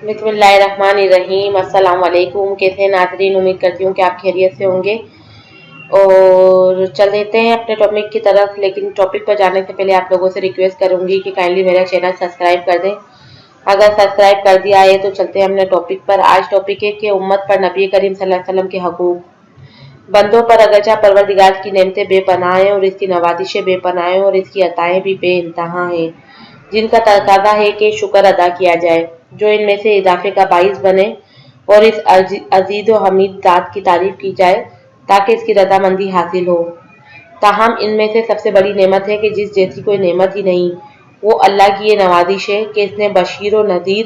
बिस्मिल्लाहिर्रहमानिर्रहीम। अस्सलाम वालेकुम। कैसे हैं नाज़रीन? उम्मीद करती हूँ कि आप खैरियत से होंगे। और चल देते हैं अपने टॉपिक की तरफ, लेकिन टॉपिक पर जाने से पहले आप लोगों से रिक्वेस्ट करूंगी कि काइंडली मेरा चैनल सब्सक्राइब कर दें। अगर सब्सक्राइब कर दिया है तो चलते हैं अपने टॉपिक पर। आज टॉपिक है कि उम्मत पर नबी करीम सल्लल्लाहु अलैहि वसल्लम के हकूक। बंदों पर अगरचा परवरदिगार की नेमतें बेपनाह हैं और इसकी नवाजिशें बेपनाह हैं और इसकी अताएं भी बेइंतहा हैं, जिनका तकाजा है कि शुक्र अदा किया जाए, जो इनमें से इजाफे का बाइस बने और इस अजीज व हमीद ज़ात की तारीफ की जाए ताकि इसकी रजामंदी हासिल हो। ताहम इनमें से सबसे बड़ी नेमत है कि जिस जैसी कोई नेमत ही नहीं, वो अल्लाह की ये नवाजिश है कि इसने बशीर व नज़ीर,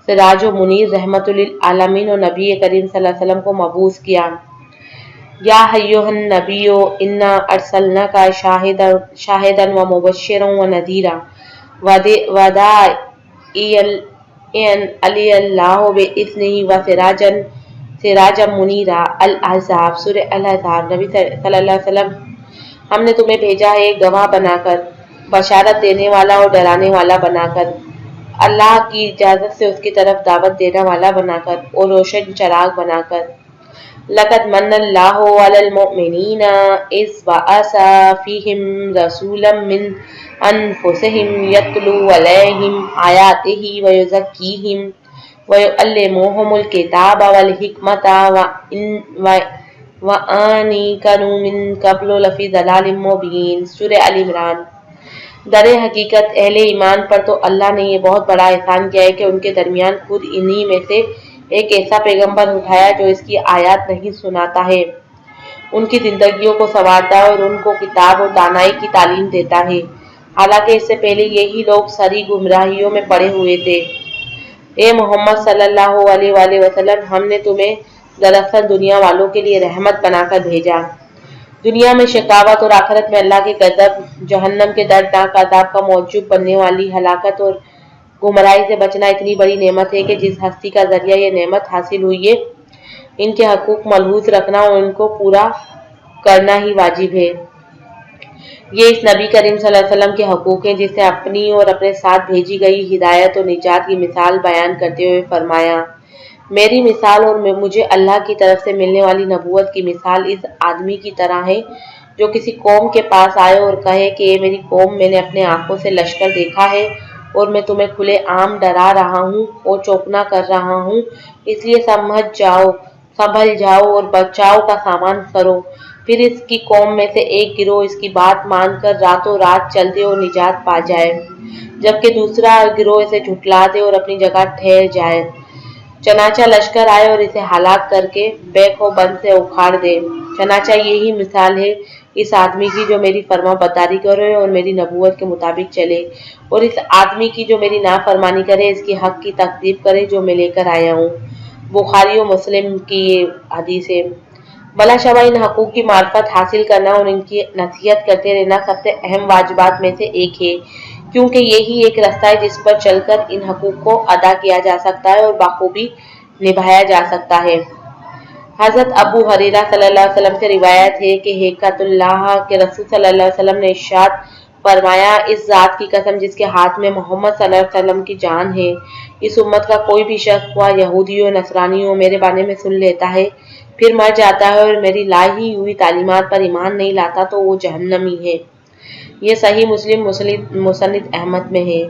सिराज व मुनीर, रहमतुल लिल आलमीन और नबी करीम सल्लल्लाहु अलैहि वसल्लम को मबूस किया। या अय्युहन नबियो इन्ना अरसलनाका शाहिदन व मुबश्शिरन व नज़ीरा वदाइयन अल्लाहु बिइज़्निही व सिराजम मुनीरा। अल अहज़ाब, सूरह अल अहज़ाब। नबी सल्लल्लाहु अलैहि वसल्लम, हमने तुम्हें भेजा है गवाह बनाकर, बशारत देने वाला और डराने वाला बनाकर, अल्लाह की इजाजत से उसकी तरफ दावत देने वाला बनाकर और रोशन चराग बनाकर। लक़द मन्नल्लाहु अलल मुमिनीना इज़ बअसा फ़ीहिम रसूलन मिन अनफुसिहिम यत्लू अलैहिम आयातिही व युज़क्कीहिम व युअल्लिमुहुमुल किताब वल हिकमता व आनी कनु मिन क़ब्लु लफ़ी ज़लालिम मुबीन। सूरह अल इमरान। दरे हकीकत अहले ईमान पर तो अल्लाह ने ये बहुत बड़ा एहसान किया है कि उनके दरमियान खुद इन्हीं में से एक ऐसा पैगंबर उठाया जो इसकी आयत नहीं सुनाता है, उनकी जिंदगियों को संवारता है और उनको किताब और दानाई की तालीम देता है, हालांकि इससे पहले यही लोग सारी गुमराहियों में पड़े हुए थे। ए मोहम्मद सल्लल्लाहु अलैहि वसल्लम, हमने तुम्हें दरअसल दुनिया वालों के लिए रहमत बनाकर भेजा। दुनिया में शिकावत और आखिरत में अल्लाह के गजब, जहन्नम के दर्दनाक अज़ाब का मौजूब बनने वाली हलाकत और गुमराही से बचना इतनी बड़ी नेमत है कि जिस हस्ती का जरिया ये नेमत हासिल हुई है, इनके हकूक मलहूज रखना और उनको पूरा करना ही वाजिब है। ये इस नबी करीम सल्लल्लाहु अलैहि वसल्लम के हकूक हैं जिससे अपनी और अपने साथ भेजी गई हिदायत और निजात की मिसाल बयान करते हुए फरमाया, मेरी मिसाल और मुझे अल्लाह की तरफ से मिलने वाली नबूवत की मिसाल इस आदमी की तरह है जो किसी कौम के पास आए और कहे कि ये मेरी कौम, मैंने अपने आंखों से लश्कर देखा है और मैं तुम्हें खुले आम डरा रहा हूँ और चौकना कर रहा हूँ, इसलिए संभल जाओ और बचाव का सामान करो। फिर इसकी कौम में से एक गिरोह इसकी बात मानकर रातों रात चल दे और निजात पा जाए, जबकि दूसरा गिरोह इसे झुठला दे और अपनी जगह ठहर जाए। चनाचा लश्कर आए और इसे हलाक करके बैको बंद से उखाड़ दे। चनाचा यही मिसाल है इस आदमी की जो मेरी फर्मा बरदारी करे और मेरी नबूवत के मुताबिक चले, और इस आदमी की जो मेरी नाफरमानी करे, इसकी हक की तकदीब करे जो मैं लेकर आया हूँ। बुखारी और मुस्लिम की ये हदीस है। भला शबा इन हकूक की मार्फत हासिल करना और इनकी नसीहत करते रहना सबसे अहम वाजिबात में से एक है, क्योंकि यही एक रास्ता है जिस पर चलकर इन हकूक को अदा किया जा सकता है और बाखूबी निभाया जा सकता है। हज़रत अबू हुरैरा सल्लल्लाहु अलैहि वसल्लम से रिवायत है कि हेकतुल्लाह के रसूल सल्लल्लाहु अलैहि वसल्लम ने इरशाद फरमाया, इस ज़ात की कसम जिसके हाथ में मोहम्मद सल्लल्लाहु अलैहि वसल्लम की जान है, इस उम्मत का कोई भी शख्स हुआ यहूदी हो नसरानी हो मेरे बारे में सुन लेता है, फिर मर जाता है और मेरी लाई हुई तालीमात पर ईमान नहीं लाता तो वो जहन्नमी है। ये सही मुस्लिम मुसन्निद अहमद में है।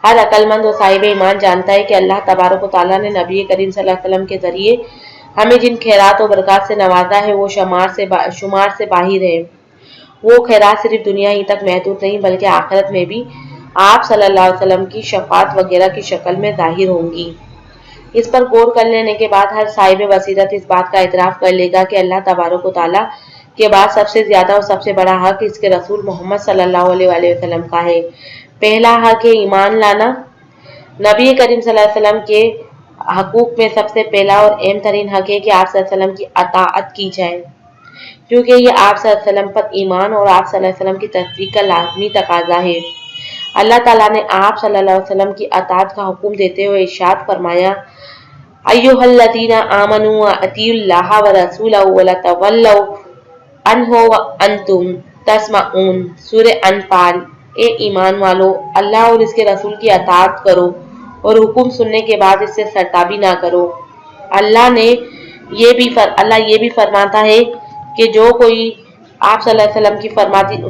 हर अक्लमंद और साहिब ईमान जानता है कि अल्लाह तबारक व तआला ने नबी करीम सल्लल्लाहु अलैहि वसल्लम के जरिए हमें जिन खैरात और बरक़ात से नवाजा है वो शुमार से बाहिर है। वो खैरात सिर्फ दुनिया ही तक महदूद नहीं बल्कि आखिरत में भी आप सल्लल्लाहु अलैहि वसल्लम की शफात वगैरह की शक्ल में जाहिर होंगी। इस पर गौर कर लेने के बाद हर साहिब बसीरत इस बात का इतराफ़ कर लेगा कि अल्लाह तबारक व तआला के बाद सबसे ज्यादा और सबसे बड़ा हक इसके रसूल मोहम्मद सल्लल्लाहु अलैहि वसल्लम का है। पहला हक है ईमान लाना। नबी करीम सल्लल्लाहु अलैहि वसल्लम के हकूक में सबसे पहला और अहम तरीन हक है कि आप सल्लल्लाहु अलैहि वसल्लम की अताअत की जाए, क्योंकि ये आप सल्लल्लाहु अलैहि वसल्लम पर ईमान और आप सल्लल्लाहु अलैहि वसल्लम की तस्दीक का लाज़मी तकाजा है। अल्लाह ताला ने आप सल्लल्लाहु अलैहि वसल्लम की अताअत का हुक्म देते हुए इरशाद फरमाया, अय्युहल्लज़ीना आमनू अतीउल्लाह व रसूलहु व ला तवल्लौ अन्हु व अंतुम तस्माऊन। सूरह अनफाल। ए ईमान वालो, अल्लाह और इसके रसूल की अताअत करो اور حکم سننے کے بعد اس سے سرتابی نہ کرو۔ اللہ یہ بھی فرماتا ہے کہ جو کوئی آپ صلی اللہ علیہ وسلم کی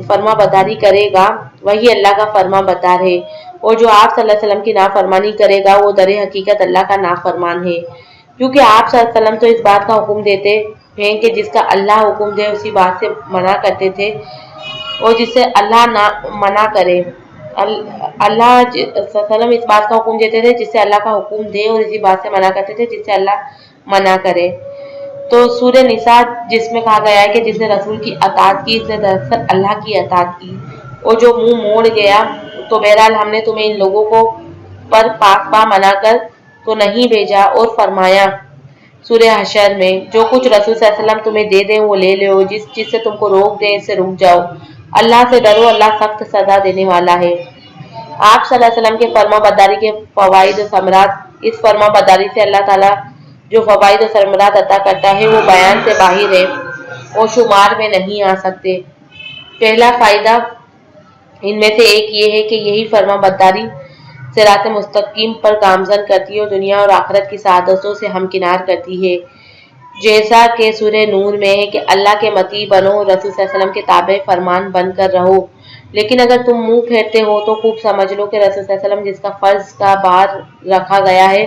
فرما برداری کرے گا وہی اللہ کا فرما بردار ہے، اور جو آپ صلی اللہ علیہ وسلم کی نافرمانی کرے گا وہ در حقیقت اللہ کا نافرمان ہے، کیونکہ آپ صلی اللہ علیہ وسلم تو اس بات کا حکم دیتے ہیں کہ جس کا اللہ حکم دے اسی بات سے منع کرتے تھے، اور جس سے اللہ نہ منع کرے۔ اللہ صلی اللہ علیہ وسلم اس بات کا حکم دیتے تھے جس سے اللہ کا حکم دے، اور اسی بات سے منع کرتے تھے جس سے اللہ منع کرے۔ تو سورہ نساء جس میں کہا گیا ہے کہ جس نے رسول کی اطاعت کی اس نے دراصل اللہ کی اطاعت کی، اور جو منہ موڑ گیا تو بہرحال ہم نے تمہیں ان لوگوں کو پر پاک پا منا کر تو نہیں بھیجا، اور فرمایا سورہ حشر میں جو کچھ رسول صلی اللہ علیہ وسلم تمہیں دے دیں وہ لے لو، جس چیز سے تم کو روک دیں اس سے رک جاؤ، اللہ سے ڈرو، اللہ سخت سزا دینے والا ہے۔ آپ صلی اللہ علیہ وسلم کے فرما برداری کے فوائد و ثمرات، اس فرما برداری سے اللہ تعالیٰ جو فوائد و ثمرات عطا کرتا ہے وہ بیان سے باہر ہے اور شمار میں نہیں آ سکتے۔ پہلا فائدہ ان میں سے ایک یہ ہے کہ یہی فرما برداری صراط مستقیم پر گامزن کرتی ہے اور دنیا اور آخرت کی سعادتوں سے ہمکنار کرتی ہے، جیسا کہ سورہ نور میں ہے کہ اللہ کے مطیع بنو، رسول صلی اللہ علیہ وسلم کے تابع فرمان بن کر رہو، لیکن اگر تم منہ پھیرتے ہو تو خوب سمجھ لو کہ رسول صلی اللہ علیہ وسلم جس کا فرض کا بار رکھا گیا ہے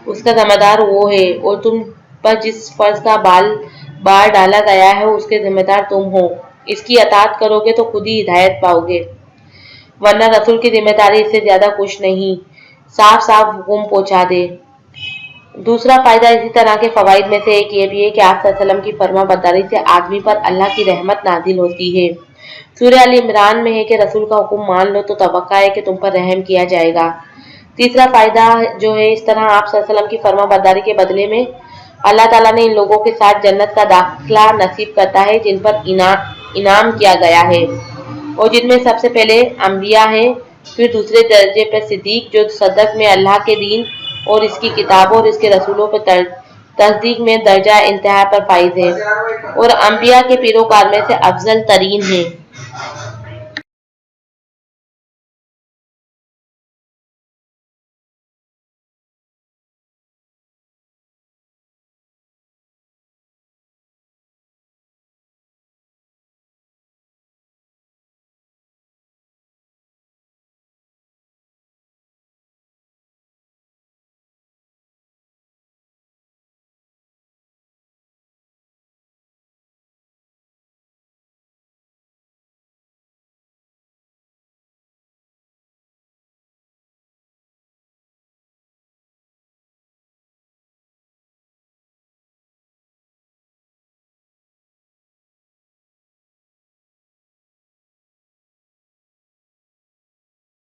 اس کا ذمہ دار وہ ہے، اور تم پر جس فرض کا بار ڈالا گیا ہے اس کے ذمہ دار تم ہو۔ اس کی اطاعت کرو گے تو خود ہی ہدایت پاؤ گے، ورنہ رسول کی ذمہ داری اس سے زیادہ کچھ نہیں، صاف صاف حکم پہنچا دے۔ دوسرا فائدہ اسی طرح کے فوائد میں سے ایک یہ بھی ہے کہ آپ صلی اللہ علیہ وسلم کی فرما برداری سے آدمی پر اللہ کی رحمت نازل ہوتی ہے۔ سورہ ال عمران میں ہے کہ رسول کا حکم مان لو تو توقع ہے کہ تم پر رحم کیا جائے گا۔ تیسرا فائدہ جو ہے اس طرح آپ صلی اللہ علیہ وسلم کی فرما برداری کے بدلے میں اللہ تعالیٰ نے ان لوگوں کے ساتھ جنت کا داخلہ نصیب کرتا ہے جن پر انعام کیا گیا ہے، اور جن میں سب سے پہلے انبیاء ہیں، پھر دوسرے درجے پر صدیق جو صدق میں اللہ کے دین اور اس کی کتابوں اور اس کے رسولوں پر تصدیق میں درجہ انتہا پر فائز ہے، اور انبیاء کے پیروکار میں سے افضل ترین ہیں۔